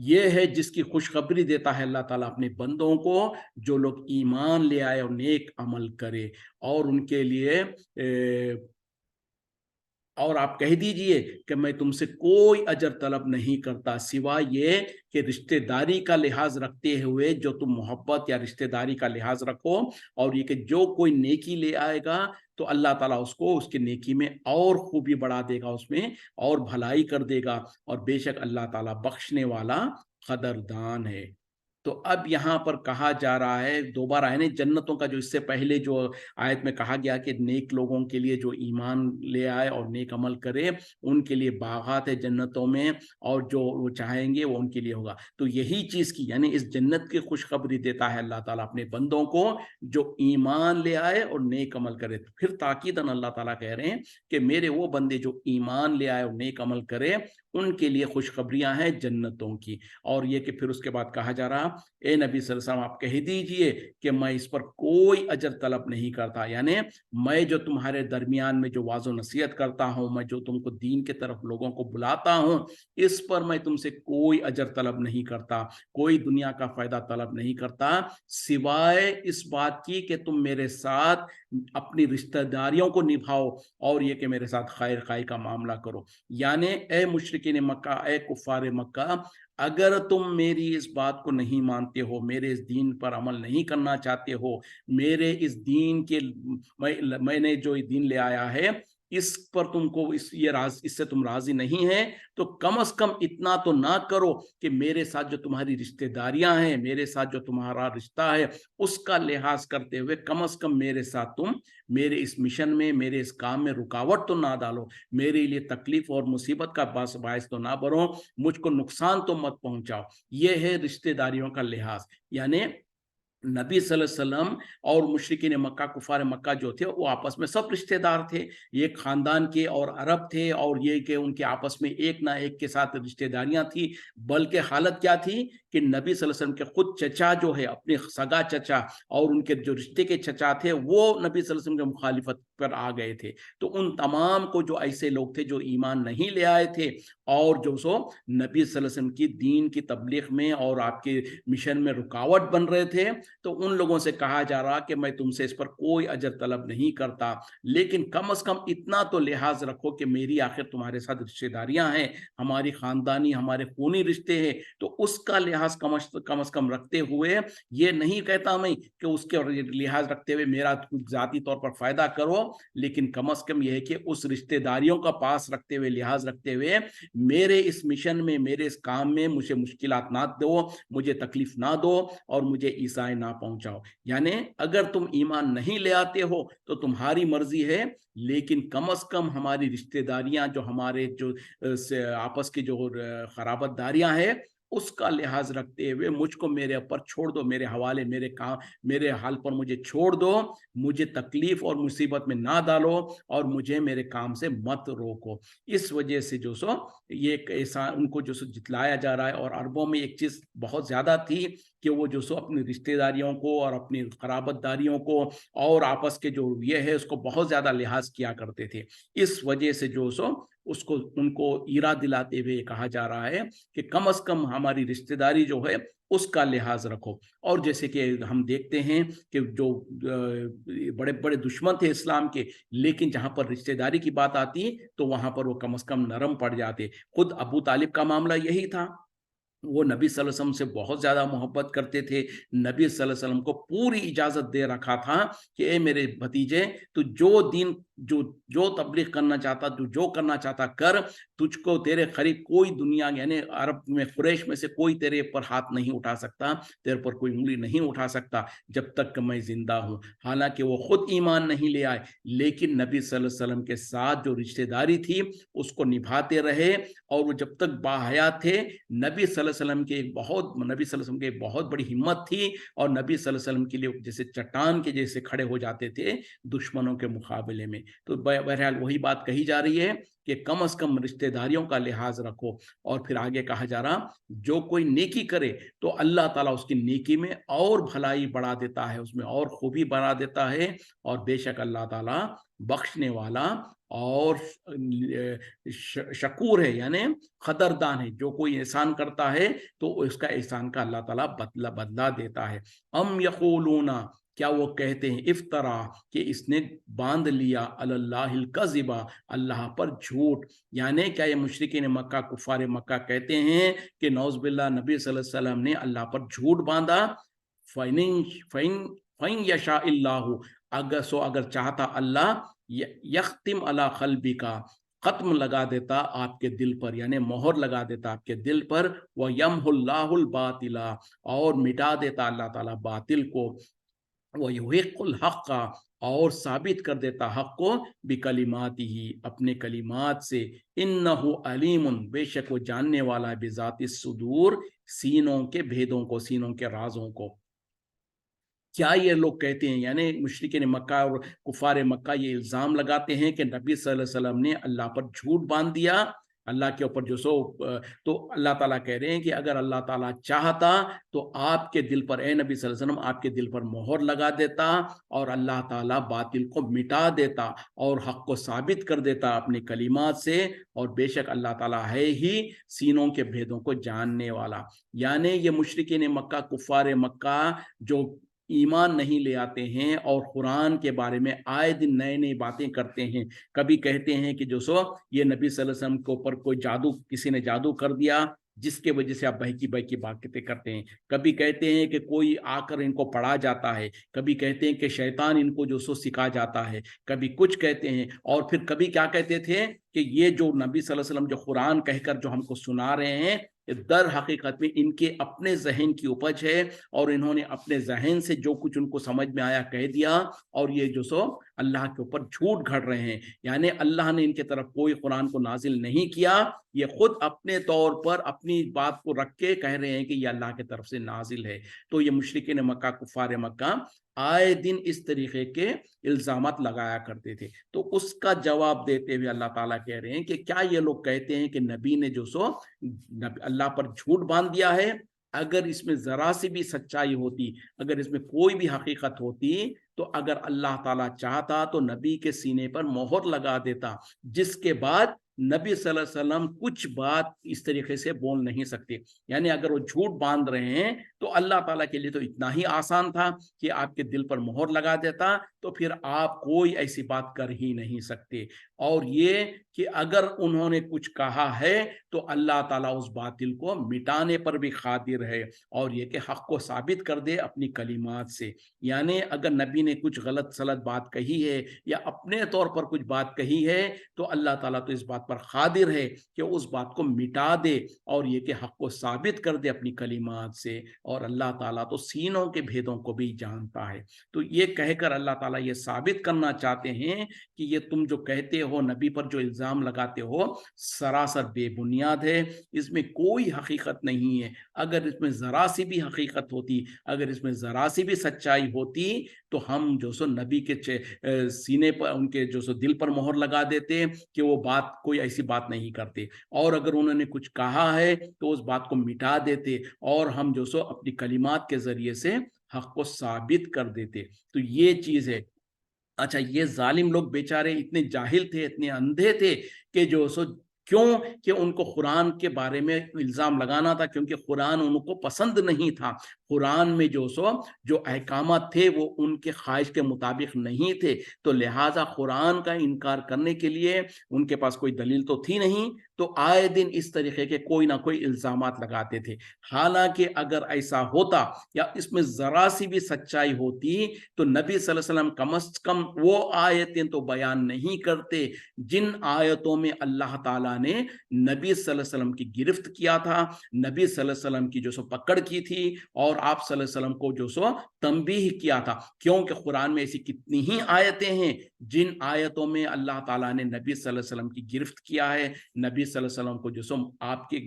یہ ہے جس کی خوشخبری دیتا ہے اللہ تعالیٰ اپنے بندوں کو، جو لوگ ایمان لے آئے اور نیک عمل کرے، اور ان کے لیے اور آپ کہہ دیجئے کہ میں تم سے کوئی اجر طلب نہیں کرتا سوائے یہ کہ رشتہ داری کا لحاظ رکھتے ہوئے جو تم محبت یا رشتہ داری کا لحاظ رکھو، اور یہ کہ جو کوئی نیکی لے آئے گا تو اللہ تعالیٰ اس کو اس کے نیکی میں اور خوبی بڑھا دے گا، اس میں اور بھلائی کر دے گا، اور بے شک اللہ تعالیٰ بخشنے والا قدردان ہے۔ تو اب یہاں پر کہا جا رہا ہے دوبارہ، یعنی جنتوں کا جو اس سے پہلے جو آیت میں کہا گیا کہ نیک لوگوں کے لیے جو ایمان لے آئے اور نیک عمل کرے ان کے لیے باغات ہے جنتوں میں، اور جو وہ چاہیں گے وہ ان کے لیے ہوگا، تو یہی چیز کی یعنی اس جنت کی خوشخبری دیتا ہے اللہ تعالیٰ اپنے بندوں کو جو ایمان لے آئے اور نیک عمل کرے۔ پھر تاکیداً اللہ تعالیٰ کہہ رہے ہیں کہ میرے وہ بندے جو ایمان لے آئے اور نیک عمل کرے ان کے لیے خوشخبریاں ہیں جنتوں کی۔ اور یہ کہ پھر اس کے بعد کہا جا رہا، اے نبی صلی اللہ علیہ وسلم آپ کہہ دیجئے کہ میں اس پر کوئی اجر طلب نہیں کرتا، یعنی میں جو تمہارے درمیان میں جو واعظ و نصیحت کرتا ہوں، میں جو تم کو دین کے طرف لوگوں کو بلاتا ہوں، اس پر میں تم سے کوئی اجر طلب نہیں کرتا، کوئی دنیا کا فائدہ طلب نہیں کرتا، سوائے اس بات کی کہ تم میرے ساتھ اپنی رشتہ داریوں کو نبھاؤ، اور یہ کہ میرے ساتھ خیر خائی کا معاملہ کرو۔ یعنی اے مشرکین مکہ، اے کفار مکہ، اگر تم میری اس بات کو نہیں مانتے ہو، میرے اس دین پر عمل نہیں کرنا چاہتے ہو، میرے اس دین کے میں نے جو دین لے آیا ہے اس پر تم کو اس سے تم راضی نہیں ہیں، تو کم از کم اتنا تو نہ کرو کہ میرے ساتھ جو تمہاری رشتہ داریاں ہیں، میرے ساتھ جو تمہارا رشتہ ہے اس کا لحاظ کرتے ہوئے کم از کم میرے ساتھ تم میرے اس مشن میں، میرے اس کام میں رکاوٹ تو نہ ڈالو، میرے لیے تکلیف اور مصیبت کا باعث تو نہ بنو، مجھ کو نقصان تو مت پہنچاؤ۔ یہ ہے رشتہ داریوں کا لحاظ، یعنی نبی صلی اللہ علیہ وسلم اور مشرکین مکہ، کفار مکہ جو تھے وہ آپس میں سب رشتہ دار تھے، ایک خاندان کے اور عرب تھے، اور یہ کہ ان کے آپس میں ایک نہ ایک کے ساتھ رشتہ داریاں تھی، بلکہ حالت کیا تھی کہ نبی صلی اللہ علیہ وسلم کے خود چچا جو ہے، اپنے سگا چچا اور ان کے جو رشتے کے چچا تھے وہ نبی صلی اللہ علیہ وسلم کے مخالفت پر آ گئے تھے، تو ان تمام کو جو ایسے لوگ تھے جو ایمان نہیں لے آئے تھے اور جو سو نبی صلی اللہ علیہ وسلم کی دین کی تبلیغ میں اور آپ کے مشن میں رکاوٹ بن رہے تھے، تو ان لوگوں سے کہا جا رہا کہ میں تم سے اس پر کوئی اجر طلب نہیں کرتا، لیکن کم از کم اتنا تو لحاظ رکھو کہ میری آخر تمہارے ساتھ رشتہ داریاں ہیں، ہماری خاندانی، ہمارے خونی رشتے ہیں، تو اس کا لحاظ کم از کم رکھتے ہوئے، یہ نہیں کہتا میں کہ اس کے لحاظ رکھتے ہوئے میرا ذاتی طور پر فائدہ کرو، لیکن کم از کم یہ ہے کہ اس رشتہ داریوں کا پاس رکھتے ہوئے، لحاظ رکھتے ہوئے میرے اس مشن میں، میرے اس کام میں مجھے مشکلات نہ دو، مجھے تکلیف نہ دو، اور مجھے ایذاء نہ پہنچاؤ۔ یعنی اگر تم ایمان نہیں لے آتے ہو تو تمہاری مرضی ہے، لیکن کم از کم ہماری رشتہ داریاں جو ہمارے جو آپس کی جو خرابت داریاں ہیں اس کا لحاظ رکھتے ہوئے مجھ کو میرے اوپر چھوڑ دو، میرے حوالے، میرے کام، میرے حال پر مجھے چھوڑ دو، مجھے تکلیف اور مصیبت میں نہ ڈالو، اور مجھے میرے کام سے مت روکو۔ اس وجہ سے جو سو یہ ایک ایسا ان کو جو سو جتلایا جا رہا ہے، اور عربوں میں ایک چیز بہت زیادہ تھی کہ وہ جو سو اپنی رشتہ داریوں کو اور اپنی قرابت داریوں کو اور آپس کے جو یہ ہے اس کو بہت زیادہ لحاظ کیا کرتے تھے، اس وجہ سے جو سو اس کو ان کو ایرا دلاتے ہوئے کہا جا رہا ہے کہ کم از کم ہماری رشتہ داری جو ہے اس کا لحاظ رکھو۔ اور جیسے کہ ہم دیکھتے ہیں کہ جو بڑے بڑے دشمن تھے اسلام کے، لیکن جہاں پر رشتہ داری کی بات آتی تو وہاں پر وہ کم از کم نرم پڑ جاتے۔ خود ابو طالب کا معاملہ یہی تھا، وہ نبی صلی اللہ علیہ وسلم سے بہت زیادہ محبت کرتے تھے، نبی صلی اللہ علیہ وسلم کو پوری اجازت دے رکھا تھا کہ اے میرے بھتیجے، تو جو دین جو تبلیغ کرنا چاہتا، تو جو کرنا چاہتا کر، تجھ کو تیرے قریب کوئی دنیا یعنی عرب میں قریش میں سے کوئی تیرے پر ہاتھ نہیں اٹھا سکتا، تیرے پر کوئی انگلی نہیں اٹھا سکتا جب تک کہ میں زندہ ہوں۔ حالانکہ وہ خود ایمان نہیں لے آئے، لیکن نبی صلی اللہ علیہ وسلم کے ساتھ جو رشتہ داری تھی اس کو نبھاتے رہے، اور وہ جب تک باحیات تھے نبی صلی اللہ علیہ وسلم کے نبی صلی اللہ علیہ وسلم کی ایک بہت بڑی ہمت تھی، اور نبی صلی اللہ علیہ وسلم کے لیے جیسے چٹان کے جیسے کھڑے ہو جاتے تھے دشمنوں کے مقابلے میں۔ تو بہرحال وہی بات کہی جا رہی ہے کہ کم از کم رشتہ داریوں کا لحاظ رکھو، اور پھر آگے کہا جا رہا جو کوئی نیکی کرے تو اللہ تعالیٰ اس کی نیکی میں اور بھلائی بڑھا دیتا ہے، اس میں اور خوبی بڑھا دیتا ہے، اور بے شک اللہ تعالیٰ بخشنے والا اور شکور ہے یعنی قدردان ہے. جو کوئی احسان کرتا ہے تو اس کا احسان کا اللہ تعالیٰ بدلہ دیتا ہے. ام یقولون کیا وہ کہتے ہیں افطرا کہ اس نے باندھ لیا اللہ الکذبا اللہ پر جھوٹ. یعنی کیا یہ مشرکین مکہ کفار مکہ کہتے ہیں کہ نعوذ باللہ نبی صلی اللہ علیہ وسلم نے اللہ پر جھوٹ باندھا. فَإِن يَشَاءِ اللَّهُ اگر چاہتا اللہ یختم علی قلبک ختم لگا دیتا آپ کے دل پر یعنی مہر لگا دیتا آپ کے دل پر. وَيَمْحُ اللَّهُ الْبَاطِلَ اور مٹا دیتا اللہ تعالیٰ باطل کو. وَيُحِقُّ الْحَقَّ اور ثابت کر دیتا حق کو بِکَلِمَاتِهِ اپنے کلمات سے. إِنَّهُ عَلِيمٌ بے شک وہ جاننے والا ہے بذات الصدور سینوں کے بھیدوں کو سینوں کے رازوں کو. کیا یہ لوگ کہتے ہیں یعنی مشرکین مکہ اور کفار مکہ یہ الزام لگاتے ہیں کہ نبی صلی اللہ علیہ وسلم نے اللہ پر جھوٹ باندھ دیا اللہ کے اوپر تو اللہ تعالیٰ کہہ رہے ہیں کہ اگر اللہ تعالیٰ چاہتا تو آپ کے دل پر اے نبی صلی اللہ علیہ وسلم آپ کے دل پر مہر لگا دیتا اور اللہ تعالیٰ باطل کو مٹا دیتا اور حق کو ثابت کر دیتا اپنے کلمات سے. اور بے شک اللہ تعالیٰ ہے ہی سینوں کے بھیدوں کو جاننے والا. یعنی یہ مشرکین مکہ کفار مکہ جو ایمان نہیں لے آتے ہیں اور قرآن کے بارے میں آئے دن نئے نئی باتیں کرتے ہیں. کبھی کہتے ہیں کہ جو یہ نبی صلی اللہ علیہ وسلم کے اوپر کوئی کسی نے جادو کر دیا جس کے وجہ سے آپ بہکی باتیں کرتے ہیں. کبھی کہتے ہیں کہ کوئی آ کر ان کو پڑھا جاتا ہے. کبھی کہتے ہیں کہ شیطان ان کو سکھا جاتا ہے. کبھی کچھ کہتے ہیں. اور پھر کبھی کیا کہتے تھے کہ یہ جو نبی صلی اللہ علیہ وسلم جو قرآن کہہ کر جو ہم کو سنا رہے ہیں در حقیقت میں ان کے اپنے ذہن کی اپج ہے اور انہوں نے اپنے ذہن سے جو کچھ ان کو سمجھ میں آیا کہہ دیا اور یہ اللہ کے اوپر جھوٹ گھڑ رہے ہیں. یعنی اللہ نے ان کے طرف کوئی قرآن کو نازل نہیں کیا. یہ خود اپنے طور پر اپنی بات کو رکھ کے کہہ رہے ہیں کہ یہ اللہ کی طرف سے نازل ہے. تو یہ مشرکین مکہ کفار مکہ آئے دن اس طریقے کے الزامات لگایا کرتے تھے. تو اس کا جواب دیتے ہوئے اللہ تعالیٰ کہہ رہے ہیں کہ کیا یہ لوگ کہتے ہیں کہ نبی نے اللہ پر جھوٹ باندھ دیا ہے. اگر اس میں ذرا سی بھی سچائی ہوتی اگر اس میں کوئی بھی حقیقت ہوتی تو اگر اللہ تعالیٰ چاہتا تو نبی کے سینے پر مہر لگا دیتا جس کے بعد نبی صلی اللہ علیہ وسلم کچھ بات اس طریقے سے بول نہیں سکتے. یعنی اگر وہ جھوٹ باندھ رہے ہیں تو اللہ تعالیٰ کے لیے تو اتنا ہی آسان تھا کہ آپ کے دل پر مہر لگا دیتا تو پھر آپ کوئی ایسی بات کر ہی نہیں سکتے. اور یہ کہ اگر انہوں نے کچھ کہا ہے تو اللہ تعالیٰ اس باطل کو مٹانے پر بھی قادر ہے اور یہ کہ حق کو ثابت کر دے اپنی کلمات سے. یعنی اگر نبی نے کچھ غلط سلط بات کہی ہے یا اپنے طور پر کچھ بات کہی ہے تو اللہ تعالیٰ تو اس بات پر قادر ہے کہ اس بات کو مٹا دے اور یہ کہ حق کو ثابت کر دے اپنی کلمات سے. اور اللہ تعالیٰ تو سینوں کے بھیدوں کو بھی جانتا ہے. تو یہ کہہ کر اللہ تعالیٰ یہ ثابت کرنا چاہتے ہیں کہ یہ تم جو کہتے ہو نبی پر جو الزام لگاتے ہو سراسر بے بنیاد ہے. اس میں کوئی حقیقت نہیں ہے. اگر اس میں ذرا سی بھی حقیقت ہوتی اگر اس میں ذرا سی بھی سچائی ہوتی تو ہم نبی کے سینے پر ان کے دل پر مہر لگا دیتے کہ وہ بات کوئی ایسی بات نہیں کرتے. اور اگر انہوں نے کچھ کہا ہے تو اس بات کو مٹا دیتے اور ہم اپنی کلمات کے ذریعے سے حق کو ثابت کر دیتے. تو یہ چیز ہے. اچھا یہ ظالم لوگ بیچارے اتنے جاہل تھے اتنے اندھے تھے کہ کیوں کہ ان کو قرآن کے بارے میں الزام لگانا تھا کیونکہ قرآن ان کو پسند نہیں تھا. قرآن میں جو احکامات تھے وہ ان کے خواہش کے مطابق نہیں تھے. تو لہٰذا قرآن کا انکار کرنے کے لیے ان کے پاس کوئی دلیل تو تھی نہیں. تو آئے دن اس طریقے کے کوئی نہ کوئی الزامات لگاتے تھے. حالانکہ اگر ایسا ہوتا یا اس میں ذرا سی بھی سچائی ہوتی تو نبی صلی اللہ علیہ وسلم کم از کم وہ آیتیں تو بیان نہیں کرتے جن آیتوں میں اللہ تعالیٰ نے نبی صلی اللہ علیہ وسلم کی گرفت کیا تھا نبی صلی اللہ علیہ وسلم کی پکڑ کی تھی اور آپ صلی اللہ علیہ وسلم کو تنبیہ کیا تھا. کیونکہ قرآن میں ایسی کتنی ہی آیتیں ہیں جن آیتوں میں اللہ تعالیٰ نے نبی صلی اللہ علیہ وسلم کی گرفت کیا ہے. نبی صلی اللہ علیہ وسلم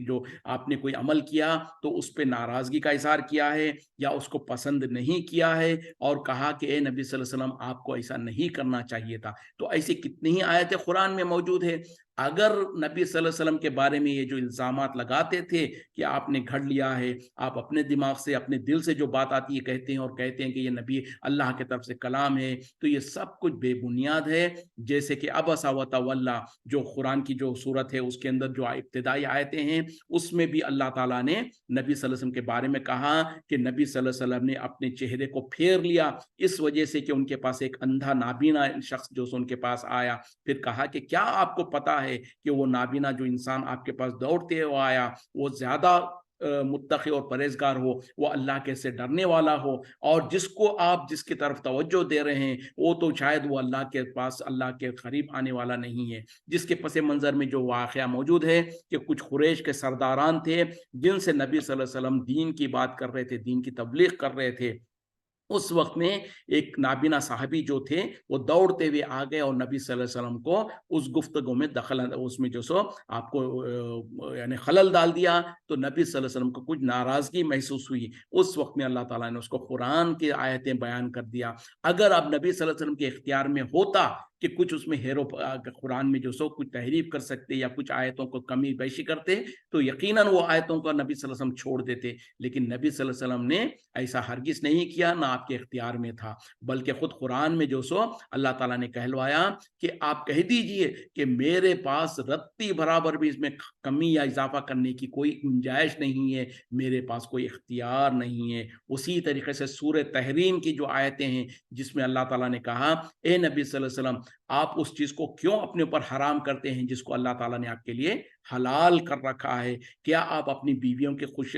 کو آپ نے کوئی عمل کیا تو اس پہ ناراضگی کا اظہار کیا ہے یا اس کو پسند نہیں کیا ہے اور کہا کہ اے نبی صلی اللہ علیہ وسلم آپ کو ایسا نہیں کرنا چاہیے تھا. تو ایسی کتنی ہی آیتیں قرآن میں موجود ہے. اگر نبی صلی اللہ علیہ وسلم کے بارے میں یہ جو الزامات لگاتے تھے کہ آپ نے گھڑ لیا ہے، آپ اپنے دماغ سے اپنے دل سے جو بات آتی ہے کہتے ہیں، اور کہتے ہیں کہ یہ نبی اللہ کی طرف سے کلام ہے، تو یہ سب کچھ بے بنیاد ہے۔ جیسے کہ عبس و تولی جو قرآن کی جو صورت ہے اس کے اندر جو ابتدائی آیتیں ہیں اس میں بھی اللہ تعالیٰ نے نبی صلی اللہ علیہ وسلم کے بارے میں کہا کہ نبی صلی اللہ علیہ وسلم نے اپنے چہرے کو پھیر لیا اس وجہ سے کہ ان کے پاس ایک اندھا نابینا شخص جو ان کے پاس آیا، پھر کہا کہ کیا آپ کو پتا ہے کہ وہ نابینا جو انسان آپ کے پاس دوڑتے ہوئے آیا وہ زیادہ متقی اور پرہیزگار ہو، وہ اللہ کے سے ڈرنے والا ہو، اور جس کو آپ جس کی طرف توجہ دے رہے ہیں وہ تو شاید وہ اللہ کے پاس اللہ کے قریب آنے والا نہیں ہے۔ جس کے پس منظر میں جو واقعہ موجود ہے کہ کچھ قریش کے سرداران تھے جن سے نبی صلی اللہ علیہ وسلم دین کی بات کر رہے تھے، دین کی تبلیغ کر رہے تھے، اس وقت میں ایک نابینا صحابی جو تھے وہ دوڑتے ہوئے آ گئے اور نبی صلی اللہ علیہ وسلم کو اس گفتگو میں دخل اس میں جو سو آپ کو یعنی خلل ڈال دیا، تو نبی صلی اللہ علیہ وسلم کو کچھ ناراضگی محسوس ہوئی۔ اس وقت میں اللہ تعالیٰ نے اس کو قرآن کی آیتیں بیان کر دیا۔ اگر آپ نبی صلی اللہ علیہ وسلم کے اختیار میں ہوتا کہ کچھ اس میں قرآن میں جو سو کچھ تحریف کر سکتے یا کچھ آیتوں کو کمی بیشی کرتے تو یقیناً وہ آیتوں کو نبی صلی اللہ علیہ وسلم چھوڑ دیتے، لیکن نبی صلی اللہ علیہ وسلم نے ایسا ہرگز نہیں کیا، نہ آپ کے اختیار میں تھا، بلکہ خود قرآن میں جو سو اللہ تعالیٰ نے کہلوایا کہ آپ کہہ دیجئے کہ میرے پاس رتی برابر بھی اس میں کمی یا اضافہ کرنے کی کوئی گنجائش نہیں ہے، میرے پاس کوئی اختیار نہیں ہے۔ اسی طریقے سے سورہ تحریم کی جو آیتیں ہیں جس میں اللہ تعالیٰ نے کہا اے نبی صلی اللہ علیہ وسلم آپ اس چیز کو کیوں اپنے اوپر حرام کرتے ہیں جس کو اللہ تعالیٰ نے آپ کے لیے حلال کر رکھا ہے؟ کیا آپ اپنی بیویوں کی خوش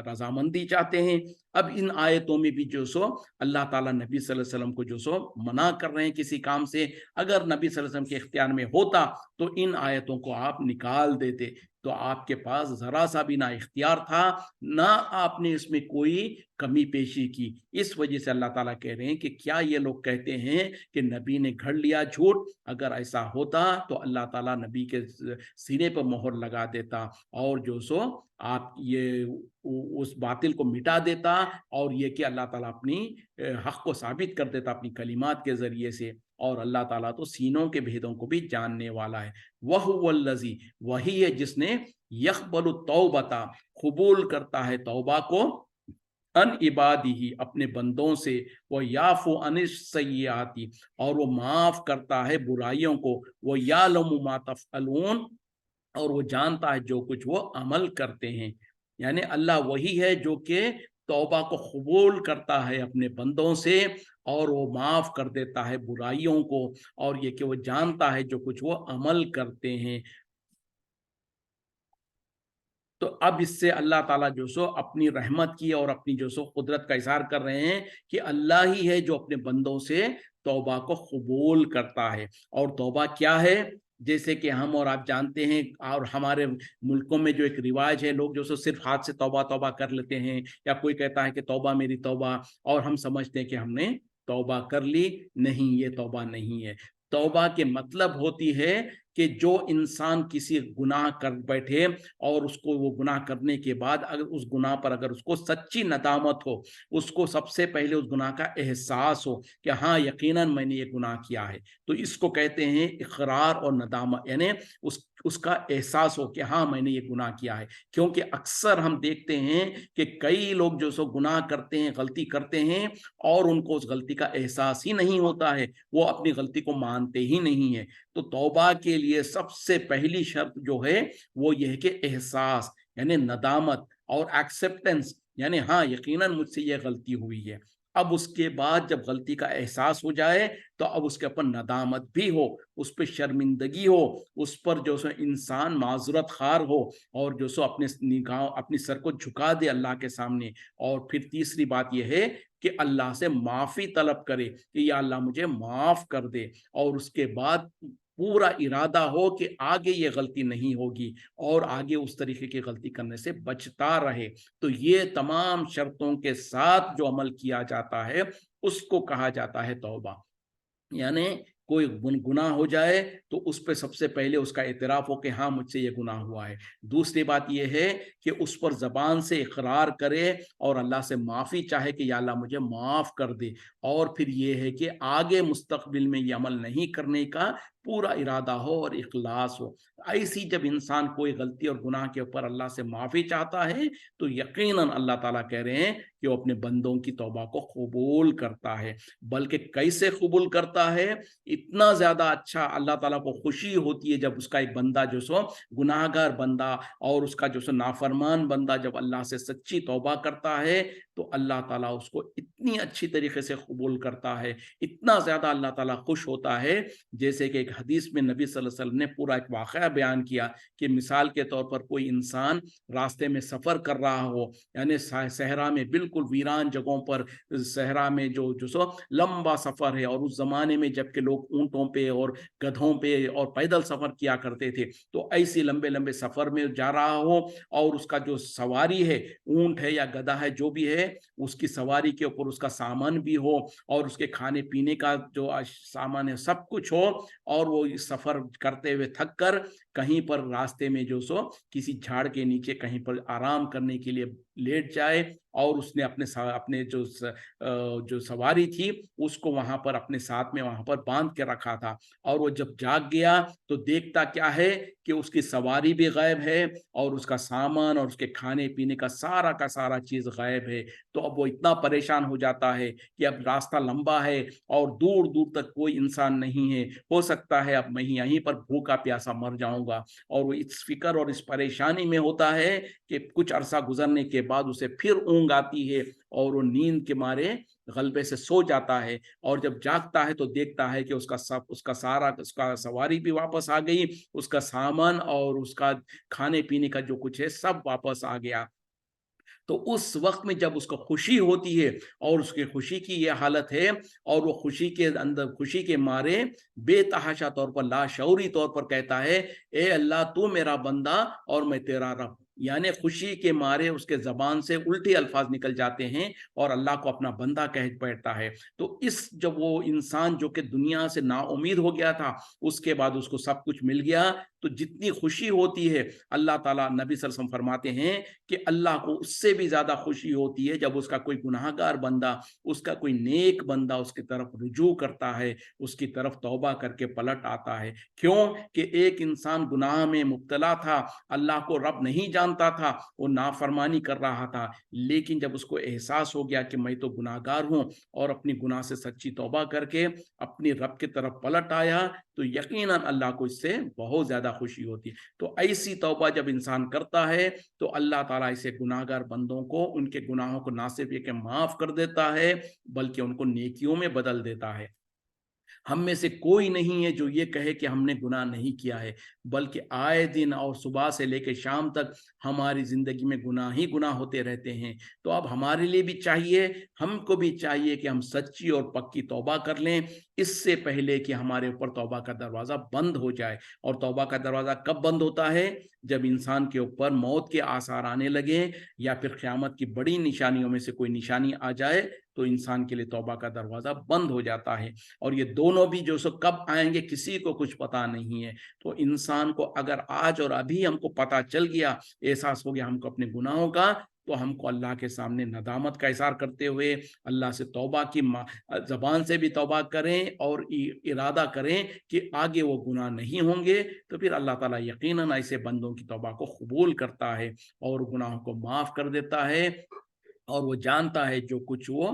رضامندی چاہتے ہیں؟ اب ان آیتوں میں بھی جو سو اللہ تعالیٰ نبی صلی اللہ علیہ وسلم کو جو سو منع کر رہے ہیں کسی کام سے۔ اگر نبی صلی اللہ علیہ وسلم کے اختیار میں ہوتا تو ان آیتوں کو آپ نکال دیتے، تو آپ کے پاس ذرا سا بھی نہ اختیار تھا، نہ آپ نے اس میں کوئی کمی پیشی کی۔ اس وجہ سے اللہ تعالیٰ کہہ رہے ہیں کہ کیا یہ لوگ کہتے ہیں کہ نبی نے گھڑ لیا جھوٹ؟ اگر ایسا ہوتا تو اللہ تعالیٰ نبی کے سینے پر مہر لگا دیتا اور جو سو آپ یہ اس باطل کو مٹا دیتا، اور یہ کہ اللہ تعالیٰ اپنی حق کو ثابت کر دیتا اپنی کلمات کے ذریعے سے، اور اللہ تعالیٰ تو سینوں کے بھیدوں کو بھی جاننے والا ہے۔ وَهُوَ الَّذِي وہی ہے جس نے يَقْبَلُ التَّوْبَةَ قبول کرتا ہے توبہ کو، ان عبادی اپنے بندوں سے، وہ یعفو عن السیئات اور وہ معاف کرتا ہے برائیوں کو، وہ یعلم ما تفعلون اور وہ جانتا ہے جو کچھ وہ عمل کرتے ہیں۔ یعنی اللہ وہی ہے جو کہ توبہ کو قبول کرتا ہے اپنے بندوں سے، اور وہ معاف کر دیتا ہے برائیوں کو، اور یہ کہ وہ جانتا ہے جو کچھ وہ عمل کرتے ہیں۔ تو اب اس سے اللہ تعالیٰ جو سو اپنی رحمت کی اور اپنی جو سو قدرت کا اظہار کر رہے ہیں کہ اللہ ہی ہے جو اپنے بندوں سے توبہ کو قبول کرتا ہے۔ اور توبہ کیا ہے؟ جیسے کہ ہم اور آپ جانتے ہیں، اور ہمارے ملکوں میں جو ایک رواج ہے، لوگ جو سو صرف ہاتھ سے توبہ توبہ کر لیتے ہیں، یا کوئی کہتا ہے کہ توبہ میری توبہ، اور ہم سمجھتے ہیں کہ ہم نے توبہ کر لی۔ نہیں، یہ توبہ نہیں ہے۔ توبہ کے مطلب ہوتی ہے کہ جو انسان کسی گناہ کر بیٹھے اور اس کو وہ گناہ کرنے کے بعد اگر اس گناہ پر اگر اس کو سچی ندامت ہو، اس کو سب سے پہلے اس گناہ کا احساس ہو کہ ہاں یقیناً میں نے یہ گناہ کیا ہے، تو اس کو کہتے ہیں اقرار اور ندامت، یعنی اس کا احساس ہو کہ ہاں میں نے یہ گناہ کیا ہے۔ کیونکہ اکثر ہم دیکھتے ہیں کہ کئی لوگ جو سو گناہ کرتے ہیں، غلطی کرتے ہیں، اور ان کو اس غلطی کا احساس ہی نہیں ہوتا ہے، وہ اپنی غلطی کو مانتے ہی نہیں ہیں۔ تو توبہ کے لیے سب سے پہلی شرط جو ہے وہ یہ ہے کہ احساس، یعنی ندامت اور ایکسیپٹنس، یعنی ہاں یقیناً مجھ سے یہ غلطی ہوئی ہے۔ اب اس کے بعد جب غلطی کا احساس ہو جائے تو اب اس کے اوپر ندامت بھی ہو، اس پہ شرمندگی ہو، اس پر جو سو انسان معذرت خواہ ہو، اور جو سو اپنے نگاہ اپنی سر کو جھکا دے اللہ کے سامنے، اور پھر تیسری بات یہ ہے کہ اللہ سے معافی طلب کرے کہ یا اللہ مجھے معاف کر دے، اور اس کے بعد پورا ارادہ ہو کہ آگے یہ غلطی نہیں ہوگی اور آگے اس طریقے کی غلطی کرنے سے بچتا رہے۔ تو یہ تمام شرطوں کے ساتھ جو عمل کیا جاتا ہے اس کو کہا جاتا ہے توبہ۔ یعنی کوئی گناہ ہو جائے تو اس پہ سب سے پہلے اس کا اعتراف ہو کہ ہاں مجھ سے یہ گناہ ہوا ہے۔ دوسری بات یہ ہے کہ اس پر زبان سے اقرار کرے اور اللہ سے معافی چاہے کہ یا اللہ مجھے معاف کر دے، اور پھر یہ ہے کہ آگے مستقبل میں یہ عمل نہیں کرنے کا پورا ارادہ ہو اور اخلاص ہو۔ ایسی جب انسان کوئی غلطی اور گناہ کے اوپر اللہ سے معافی چاہتا ہے تو یقیناً اللہ تعالیٰ کہہ رہے ہیں کہ وہ اپنے بندوں کی توبہ کو قبول کرتا ہے۔ بلکہ کیسے قبول کرتا ہے؟ اتنا زیادہ اچھا اللہ تعالیٰ کو خوشی ہوتی ہے جب اس کا ایک بندہ جو سو گناہ گار بندہ اور اس کا جو سو نافرمان بندہ جب اللہ سے سچی توبہ کرتا ہے تو اللہ تعالیٰ اس کو اتنی اچھی طریقے سے قبول کرتا ہے، اتنا زیادہ اللہ تعالیٰ خوش ہوتا ہے۔ جیسے کہ ایک حدیث میں نبی صلی اللہ علیہ وسلم نے پورا ایک واقعہ بیان کیا کہ مثال کے طور پر کوئی انسان راستے میں سفر کر رہا ہو، یعنی صحرا میں بالکل ویران جگہوں پر، صحرا میں جو سو لمبا سفر ہے، اور اس زمانے میں جب کہ لوگ اونٹوں پہ اور گدھوں پہ اور پیدل سفر کیا کرتے تھے، تو ایسی لمبے لمبے سفر میں جا رہا ہو اور اس کا جو سواری ہے، اونٹ ہے یا گدھا ہے جو بھی ہے، اس کی سواری کے اوپر اس کا سامان بھی ہو اور اس کے کھانے پینے کا جو سامان ہے سب کچھ ہو، اور وہ سفر کرتے ہوئے تھک کر کہیں پر راستے میں جو سو کسی جھاڑ کے نیچے کہیں پر آرام کرنے کے لیے لیٹ جائے، اور اس نے اپنے جو سواری تھی اس کو وہاں پر اپنے ساتھ میں وہاں پر باندھ کے رکھا تھا، اور وہ جب جاگ گیا تو دیکھتا کیا ہے کہ اس کی سواری بھی غائب ہے اور اس کا سامان اور اس کے کھانے پینے کا سارا چیز غائب ہے۔ تو اب وہ اتنا پریشان ہو جاتا ہے کہ اب راستہ لمبا ہے اور دور دور تک کوئی انسان نہیں ہے، ہو سکتا ہے اب میں یہیں پر بھوکا پیاسا مر جاؤں گا، اور وہ اس فکر اور اس پریشانی میں ہوتا ہے کہ کچھ عرصہ گزرنے کے بعد اسے پھر اونگ آتی ہے اور وہ نیند کے مارے غلبے سے سو جاتا ہے، اور جب جاگتا ہے تو دیکھتا ہے کہ اس کا سواری بھی واپس آ گئی، اس کا سامان اور اس کا کھانے پینے کا جو کچھ ہے سب واپس آ گیا۔ تو اس وقت میں جب اس کو خوشی ہوتی ہے اور اس کی خوشی کی یہ حالت ہے، اور وہ خوشی کے اندر خوشی کے مارے بے تحاشا طور پر لاشعوری طور پر کہتا ہے، اے اللہ تو میرا بندہ اور میں تیرا رب، یعنی خوشی کے مارے اس کے زبان سے الٹے الفاظ نکل جاتے ہیں اور اللہ کو اپنا بندہ کہہ بیٹھتا ہے۔ تو جب وہ انسان جو کہ دنیا سے نا امید ہو گیا تھا، اس کے بعد اس کو سب کچھ مل گیا، تو جتنی خوشی ہوتی ہے اللہ تعالیٰ، نبی صلی اللہ علیہ وسلم فرماتے ہیں کہ اللہ کو اس سے بھی زیادہ خوشی ہوتی ہے جب اس کا کوئی گناہ گار بندہ، اس کا کوئی نیک بندہ اس کی طرف رجوع کرتا ہے، اس کی طرف توبہ کر کے پلٹ آتا ہے۔ کیوں کہ ایک انسان گناہ میں مبتلا تھا، اللہ کو رب نہیں جانتا تھا، وہ نافرمانی کر رہا تھا، لیکن جب اس کو احساس ہو گیا کہ میں تو گناہ گار ہوں، اور اپنی گناہ سے سچی توبہ کر کے اپنی رب کی طرف پلٹ آیا، تو یقیناً اللہ کو اس سے بہت زیادہ خوشی ہوتی ہے۔ تو ایسی توبہ جب انسان کرتا ہے تو اللہ تعالیٰ اسے گناہ گار بندوں کو ان کے گناہوں کو نہ صرف یہ کہ معاف کر دیتا ہے بلکہ ان کو نیکیوں میں بدل دیتا ہے۔ ہم میں سے کوئی نہیں ہے جو یہ کہے کہ ہم نے گناہ نہیں کیا ہے، بلکہ آئے دن اور صبح سے لے کے شام تک ہماری زندگی میں گناہ ہی گناہ ہوتے رہتے ہیں۔ تو اب ہمارے لیے بھی چاہیے، ہم کو بھی چاہیے کہ ہم سچی اور پکی توبہ کر لیں، اس سے پہلے کہ ہمارے اوپر توبہ کا دروازہ بند ہو جائے۔ اور توبہ کا دروازہ کب بند ہوتا ہے؟ جب انسان کے اوپر موت کے آثار آنے لگے، یا پھر قیامت کی بڑی نشانیوں میں سے کوئی نشانی آ جائے، تو انسان کے لیے توبہ کا دروازہ بند ہو جاتا ہے۔ اور یہ دونوں بھی جو سو کب آئیں گے کسی کو کچھ پتا نہیں ہے۔ تو انسان کو اگر آج اور ابھی ہم کو پتا چل گیا، احساس ہو گیا ہم کو اپنے گناہوں کا، تو ہم کو اللہ کے سامنے ندامت کا اظہار کرتے ہوئے اللہ سے توبہ کی زبان سے بھی توبہ کریں اور ارادہ کریں کہ آگے وہ گناہ نہیں ہوں گے، تو پھر اللہ تعالیٰ یقیناً ایسے بندوں کی توبہ کو قبول کرتا ہے اور گناہوں کو معاف کر دیتا ہے، اور وہ جانتا ہے جو کچھ وہ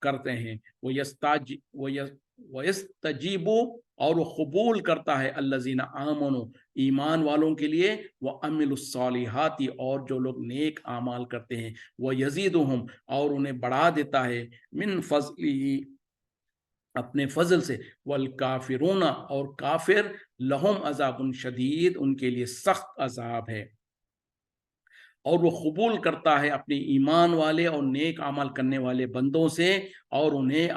کرتے ہیں۔ وہ یستجیبو، اور وہ قبول کرتا ہے الذین آمنوا، ایمان والوں کے لیے، وہ عملوا الصالحات، اور جو لوگ نیک اعمال کرتے ہیں، وہ یزیدہم، اور انہیں بڑھا دیتا ہے، من فضلہ، اپنے فضل سے، والکافرون، اور کافر، لہم عذاب شدید، ان کے لیے سخت عذاب ہے۔ اور وہ قبول کرتا ہے اپنے ایمان والے اور نیک عمل کرنے والے بندوں سے، اور انہیں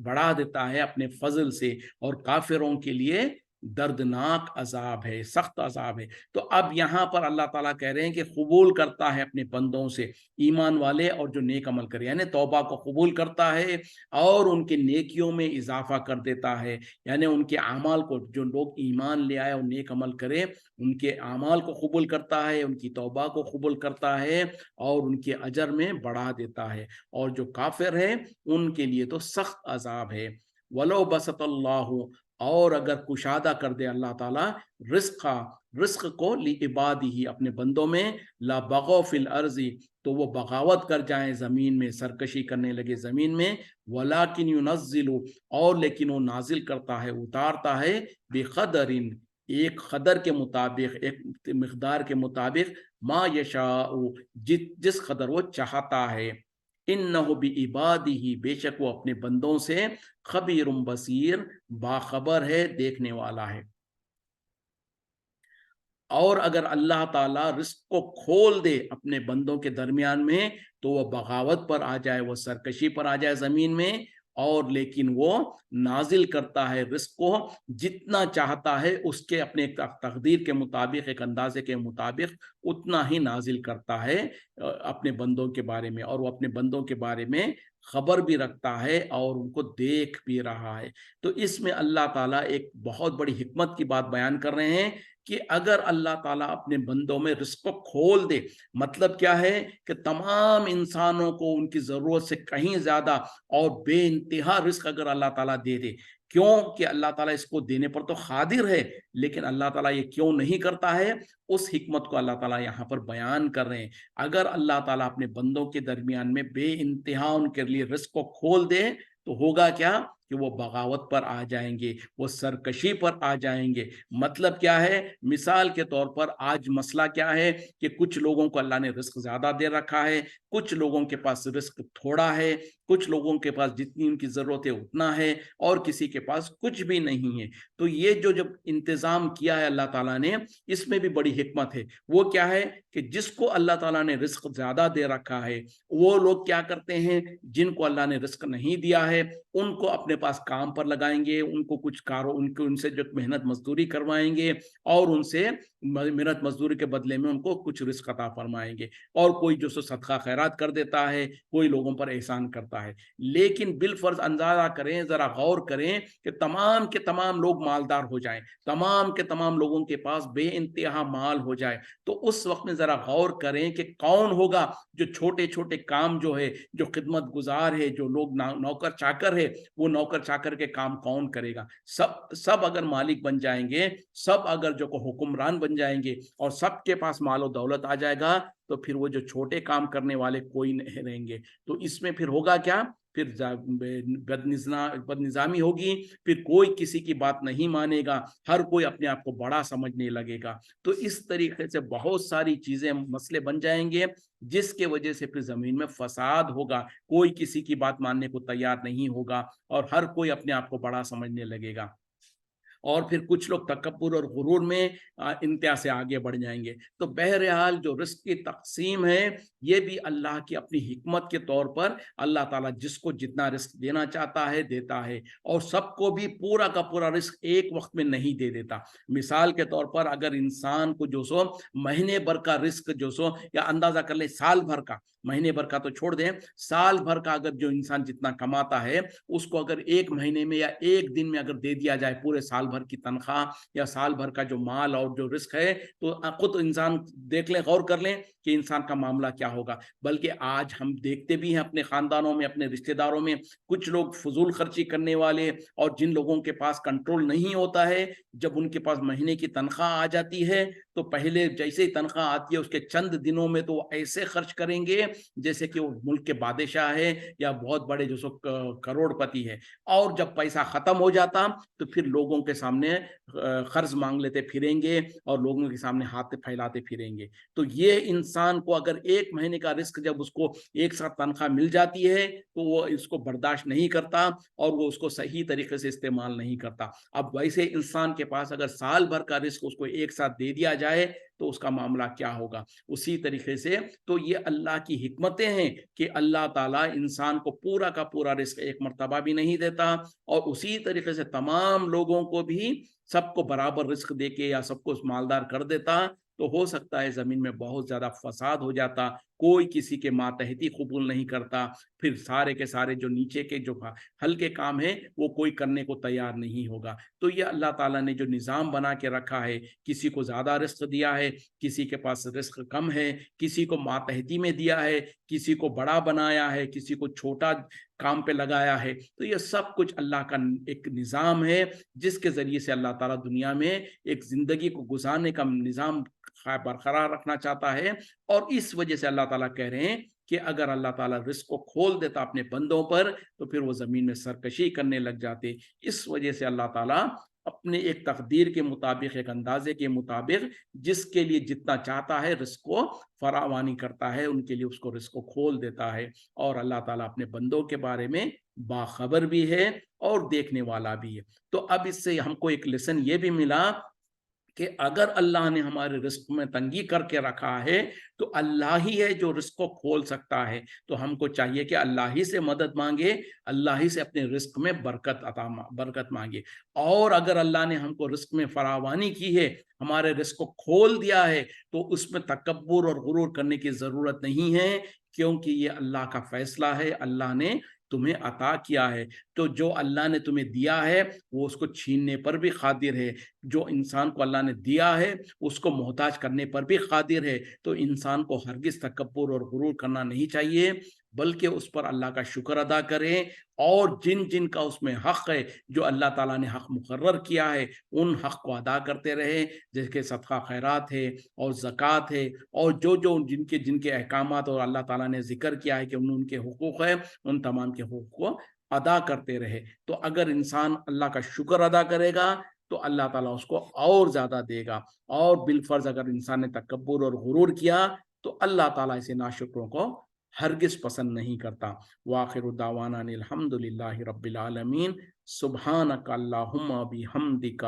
بڑھا دیتا ہے اپنے فضل سے، اور کافروں کے لیے دردناک عذاب ہے، سخت عذاب ہے۔ تو اب یہاں پر اللہ تعالیٰ کہہ رہے ہیں کہ قبول کرتا ہے اپنے بندوں سے، ایمان والے اور جو نیک عمل کرے، یعنی توبہ کو قبول کرتا ہے اور ان کے نیکیوں میں اضافہ کر دیتا ہے، یعنی ان کے اعمال کو، جو لوگ ایمان لے آئے اور نیک عمل کرے ان کے اعمال کو قبول کرتا ہے، ان کی توبہ کو قبول کرتا ہے اور ان کے اجر میں بڑھا دیتا ہے۔ اور جو کافر ہیں ان کے لیے تو سخت عذاب ہے۔ وَلَوْ بَسَطَ اللَّهُ، اور اگر کشادہ کر دے اللہ تعالیٰ رزق کو لعبادہ اپنے بندوں میں، لا بغوا فی الارض تو وہ بغاوت کر جائیں زمین میں، سرکشی کرنے لگے زمین میں، ولیکن ینزل اور لیکن وہ نازل کرتا ہے، اتارتا ہے، بقدر ایک قدر کے مطابق، ایک مقدار کے مطابق، ما یشاء جس قدر وہ چاہتا ہے، انہ بعبادہ بے شک وہ اپنے بندوں سے خبیر بصیر باخبر ہے، دیکھنے والا ہے۔ اور اگر اللہ تعالیٰ رزق کو کھول دے اپنے بندوں کے درمیان میں تو وہ بغاوت پر آ جائے، وہ سرکشی پر آ جائے زمین میں، اور لیکن وہ نازل کرتا ہے رزق کو جتنا چاہتا ہے، اس کے اپنے تقدیر کے مطابق، ایک اندازے کے مطابق اتنا ہی نازل کرتا ہے اپنے بندوں کے بارے میں، اور وہ اپنے بندوں کے بارے میں خبر بھی رکھتا ہے اور ان کو دیکھ بھی رہا ہے۔ تو اس میں اللہ تعالیٰ ایک بہت بڑی حکمت کی بات بیان کر رہے ہیں کہ اگر اللہ تعالیٰ اپنے بندوں میں رزق کو کھول دے، مطلب کیا ہے کہ تمام انسانوں کو ان کی ضرورت سے کہیں زیادہ اور بے انتہا رزق اگر اللہ تعالیٰ دے دے، کیوں کہ اللہ تعالیٰ اس کو دینے پر تو قادر ہے، لیکن اللہ تعالیٰ یہ کیوں نہیں کرتا ہے، اس حکمت کو اللہ تعالیٰ یہاں پر بیان کر رہے ہیں۔ اگر اللہ تعالیٰ اپنے بندوں کے درمیان میں بے انتہا ان کے لیے رزق کو کھول دے تو ہوگا کیا کہ وہ بغاوت پر آ جائیں گے، وہ سرکشی پر آ جائیں گے۔ مطلب کیا ہے، مثال کے طور پر آج مسئلہ کیا ہے کہ کچھ لوگوں کو اللہ نے رزق زیادہ دے رکھا ہے، کچھ لوگوں کے پاس رزق تھوڑا ہے، کچھ لوگوں کے پاس جتنی ان کی ضرورت ہے اتنا ہے، اور کسی کے پاس کچھ بھی نہیں ہے۔ تو یہ جو جب انتظام کیا ہے اللہ تعالیٰ نے، اس میں بھی بڑی حکمت ہے۔ وہ کیا ہے کہ جس کو اللہ تعالیٰ نے رزق زیادہ دے رکھا ہے، وہ لوگ کیا کرتے ہیں، جن کو اللہ نے رزق نہیں دیا ہے ان کو اپنے پاس کام پر لگائیں گے، ان کو کچھ ان سے جو محنت مزدوری کروائیں گے، اور ان سے محنت مزدوری کے بدلے میں ان کو کچھ رزق عطا فرمائیں گے، اور کوئی جو سو صدقہ خیرات کر دیتا ہے، کوئی لوگوں پر احسان کرتا ہے۔ لیکن بالفرض اندازہ کریں، ذرا غور کریں کہ تمام کے تمام لوگ مالدار ہو جائیں، تمام کے تمام لوگوں کے پاس بے انتہا مال ہو جائے، تو اس وقت میں ذرا غور کریں کہ کون ہوگا جو چھوٹے چھوٹے کام جو ہے، جو خدمت گزار ہے، جو لوگ نوکر چاکر ہے، وہ نوکر چاکر کے کام کون کرے گا؟ سب اگر مالک بن جائیں گے، سب اگر جو کو حکمران بن جائیں گے، اور سب کے پاس مال و دولت آ جائے گا، تو پھر وہ جو چھوٹے کام کرنے والے کوئی نہیں رہیں گے۔ تو اس میں پھر ہوگا کیا، پھر بد نظامی ہوگی، پھر کوئی کسی کی بات نہیں مانے گا، ہر کوئی اپنے آپ کو بڑا سمجھنے لگے گا۔ تو اس طریقے سے بہت ساری چیزیں، مسئلے بن جائیں گے، جس کے وجہ سے پھر زمین میں فساد ہوگا، کوئی کسی کی بات ماننے کو تیار نہیں ہوگا، اور ہر کوئی اپنے آپ کو بڑا سمجھنے لگے گا، اور پھر کچھ لوگ تکبر اور غرور میں انتہا سے آگے بڑھ جائیں گے۔ تو بہرحال جو رزق کی تقسیم ہے، یہ بھی اللہ کی اپنی حکمت کے طور پر اللہ تعالیٰ جس کو جتنا رزق دینا چاہتا ہے دیتا ہے، اور سب کو بھی پورا کا پورا رزق ایک وقت میں نہیں دے دیتا۔ مثال کے طور پر اگر انسان کو جو سو مہینے بھر کا رزق جو سو، یا اندازہ کر لیں سال بھر کا، مہینے بھر کا تو چھوڑ دیں، سال بھر کا اگر جو انسان جتنا کماتا ہے، اس کو اگر ایک مہینے میں یا ایک دن میں اگر دے دیا جائے پورے سال بھر کی تنخواہ یا سال بھر کا جو مال اور جو رزق ہے، تو خود انسان دیکھ لیں، غور کر لیں کہ انسان کا معاملہ کیا ہوگا۔ بلکہ آج ہم دیکھتے بھی ہیں اپنے خاندانوں میں، اپنے رشتہ داروں میں، کچھ لوگ فضول خرچی کرنے والے، اور جن لوگوں کے پاس کنٹرول نہیں ہوتا ہے، جب ان کے پاس مہینے کی تنخواہ آ جاتی ہے تو پہلے جیسے ہی تنخواہ آتی ہے اس کے چند دنوں میں تو وہ ایسے خرچ کریں گے جیسے کہ وہ ملک کے بادشاہ ہے یا بہت بڑے جو سو کروڑ پتی ہے، اور جب پیسہ ختم ہو جاتا تو پھر لوگوں کے سامنے قرض مانگ لیتے پھریں گے، اور لوگوں کے سامنے ہاتھ پھیلاتے پھریں گے۔ تو یہ انسان کو اگر ایک مہینے کا رزق جب اس کو ایک ساتھ تنخواہ مل جاتی ہے تو وہ اس کو برداشت نہیں کرتا، اور وہ اس کو صحیح طریقے سے استعمال نہیں کرتا۔ اب ویسے انسان کے پاس اگر سال بھر کا رزق اس کو ایک ساتھ دے دیا جائے تو اس کا معاملہ کیا ہوگا؟ اسی طریقے سے تو یہ اللہ کی حکمتیں ہیں کہ اللہ تعالیٰ انسان کو پورا کا پورا رزق ایک مرتبہ بھی نہیں دیتا، اور اسی طریقے سے تمام لوگوں کو بھی سب کو برابر رزق دے کے یا سب کو مالدار کر دیتا، تو ہو سکتا ہے زمین میں بہت زیادہ فساد ہو جاتا، کوئی کسی کے ماتحتی قبول نہیں کرتا، پھر سارے کے سارے جو نیچے کے جو ہلکے کام ہیں وہ کوئی کرنے کو تیار نہیں ہوگا۔ تو یہ اللہ تعالیٰ نے جو نظام بنا کے رکھا ہے، کسی کو زیادہ رزق دیا ہے، کسی کے پاس رزق کم ہے، کسی کو ماتحتی میں دیا ہے، کسی کو بڑا بنایا ہے، کسی کو چھوٹا کام پہ لگایا ہے، تو یہ سب کچھ اللہ کا ایک نظام ہے جس کے ذریعے سے اللہ تعالیٰ دنیا میں ایک زندگی کو گزارنے کا نظام برقرار رکھنا چاہتا ہے۔ اور اس وجہ سے اللہ تعالیٰ کہہ رہے ہیں کہ اگر اللہ تعالیٰ رزق کو کھول دیتا اپنے بندوں پر تو پھر وہ زمین میں سرکشی کرنے لگ جاتے۔ اس وجہ سے اللہ تعالیٰ اپنے ایک تقدیر کے مطابق، ایک اندازے کے مطابق جس کے لیے جتنا چاہتا ہے رزق کو فراوانی کرتا ہے، ان کے لیے اس کو رزق کو کھول دیتا ہے۔ اور اللہ تعالیٰ اپنے بندوں کے بارے میں باخبر بھی ہے اور دیکھنے والا بھی ہے۔ تو اب اس سے ہم کو ایک لیسن یہ بھی ملا کہ اگر اللہ نے ہمارے رزق میں تنگی کر کے رکھا ہے تو اللہ ہی ہے جو رزق کو کھول سکتا ہے، تو ہم کو چاہیے کہ اللہ ہی سے مدد مانگے، اللہ ہی سے اپنے رزق میں برکت مانگے۔ اور اگر اللہ نے ہم کو رزق میں فراوانی کی ہے، ہمارے رزق کو کھول دیا ہے، تو اس میں تکبر اور غرور کرنے کی ضرورت نہیں ہے، کیونکہ یہ اللہ کا فیصلہ ہے، اللہ نے تمہیں عطا کیا ہے۔ تو جو اللہ نے تمہیں دیا ہے وہ اس کو چھیننے پر بھی قادر ہے، جو انسان کو اللہ نے دیا ہے اس کو محتاج کرنے پر بھی قادر ہے۔ تو انسان کو ہرگز تکبر اور غرور کرنا نہیں چاہیے، بلکہ اس پر اللہ کا شکر ادا کریں، اور جن جن کا اس میں حق ہے، جو اللہ تعالیٰ نے حق مقرر کیا ہے، ان حق کو ادا کرتے رہیں، جیسے کہ صدقہ خیرات ہے اور زکوٰۃ ہے، اور جو جن کے احکامات اور اللہ تعالیٰ نے ذکر کیا ہے کہ ان کے حقوق ہے، ان تمام کے حقوق کو ادا کرتے رہے۔ تو اگر انسان اللہ کا شکر ادا کرے گا تو اللہ تعالیٰ اس کو اور زیادہ دے گا، اور بالفرض اگر انسان نے تکبر اور غرور کیا تو اللہ تعالیٰ ایسے ناشکروں کو ہرگز پسند نہیں کرتا۔ وآخر دعوانا الحمدللہ رب العالمین، سبحانک اللہم بحمدک،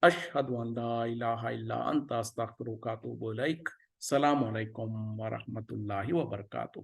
اشہد ان لا الہ الا انت، استغفرک واتوب الیک۔ السلام علیکم ورحمۃ اللہ وبرکاتہ۔